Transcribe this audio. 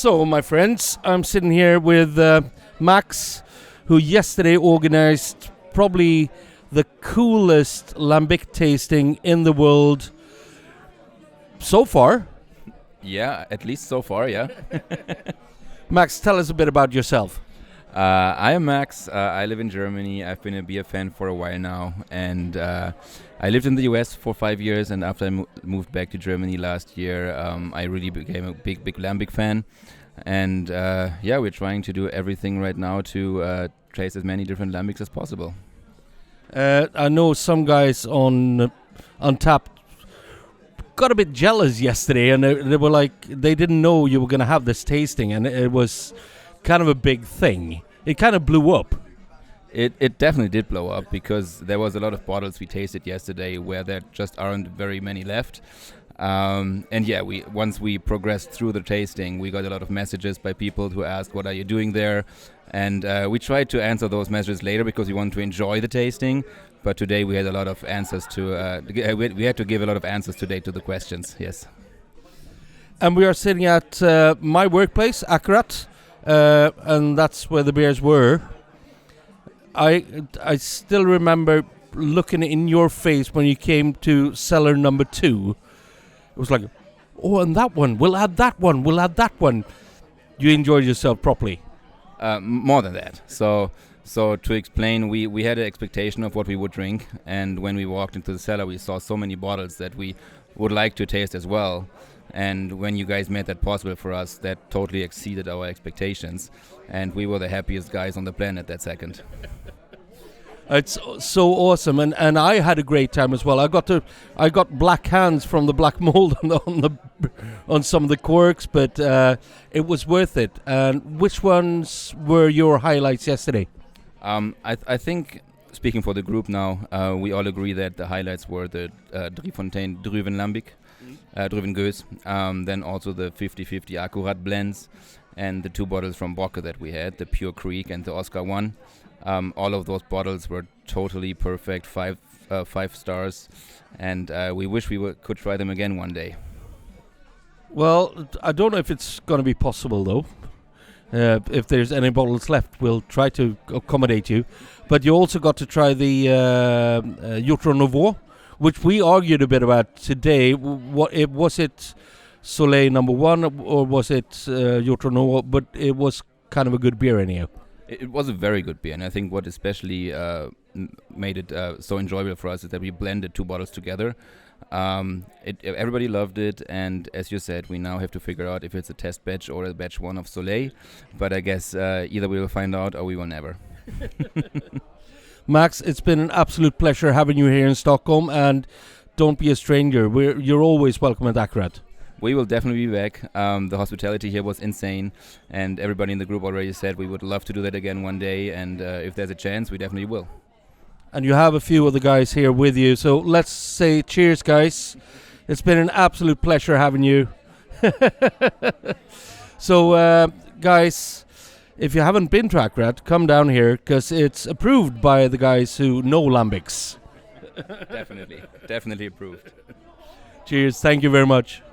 So, my friends, I'm sitting here with Max, who yesterday organized probably the coolest lambic tasting in the world so far. Yeah, at least so far, yeah. Max, tell us a bit about yourself. I am Max. I live in Germany. I've been a beer fan for a while now. And I lived in the US for 5 years. And after I moved back to Germany last year, I really became a big lambic fan. And yeah, we're trying to do everything right now to taste as many different lambics as possible. I know some guys on Tap got a bit jealous yesterday, and they were like, they didn't know you were going to have this tasting, and it was kind of a big thing. It kind of blew up. It definitely did blow up because there was a lot of bottles we tasted yesterday where there just aren't very many left. And yeah, once we progressed through the tasting, we got a lot of messages by people who asked, what are you doing there? And we tried to answer those messages later because we wanted to enjoy the tasting. But today we had a lot of answers to, we had to give a lot of answers today to the questions, yes. And we are sitting at my workplace, Akkurat, and that's where the beers were. I still remember looking in your face when you came to cellar number 2. It was like, oh, and that one, we'll add that one, we'll add that one. You enjoyed yourself properly. More than that. So to explain, we had an expectation of what we would drink, and when we walked into the cellar, we saw so many bottles that we would like to taste as well. And when you guys made that possible for us, that totally exceeded our expectations, and we were the happiest guys on the planet that second. It's so awesome, and I had a great time as well. I got black hands from the black mold on some of the corks, but it was worth it. And which ones were your highlights yesterday? I think, speaking for the group now, we all agree that the highlights were the Driefontein Druven Lambic, Druven Goes, then also the 50-50 Akkurat blends, and the 2 bottles from Bocke that we had, the Pure Creek and the Oscar 1. All of those bottles were totally perfect, 5 stars, and we wish we could try them again one day. Well, I don't know if it's going to be possible, though. If there's any bottles left, we'll try to accommodate you. But you also got to try the Jutro Nouveau, which we argued a bit about today. Was it Soleil number 1 or was it Jutro Nouveau? But it was kind of a good beer anyhow. It was a very good beer, and I think what especially made it so enjoyable for us is that we blended 2 bottles together. Everybody loved it, and as you said, we now have to figure out if it's a test batch or a batch 1 of Soleil. But I guess either we will find out or we will never. Max, it's been an absolute pleasure having you here in Stockholm, and don't be a stranger. You're always welcome at Akkurat. We will definitely be back. The hospitality here was insane, and everybody in the group already said we would love to do that again one day, and if there's a chance, we definitely will. And you have a few of the guys here with you, so let's say cheers, guys. It's been an absolute pleasure having you. So, guys, if you haven't been to Akkurat, come down here, because it's approved by the guys who know lambics. Definitely approved. Cheers, thank you very much.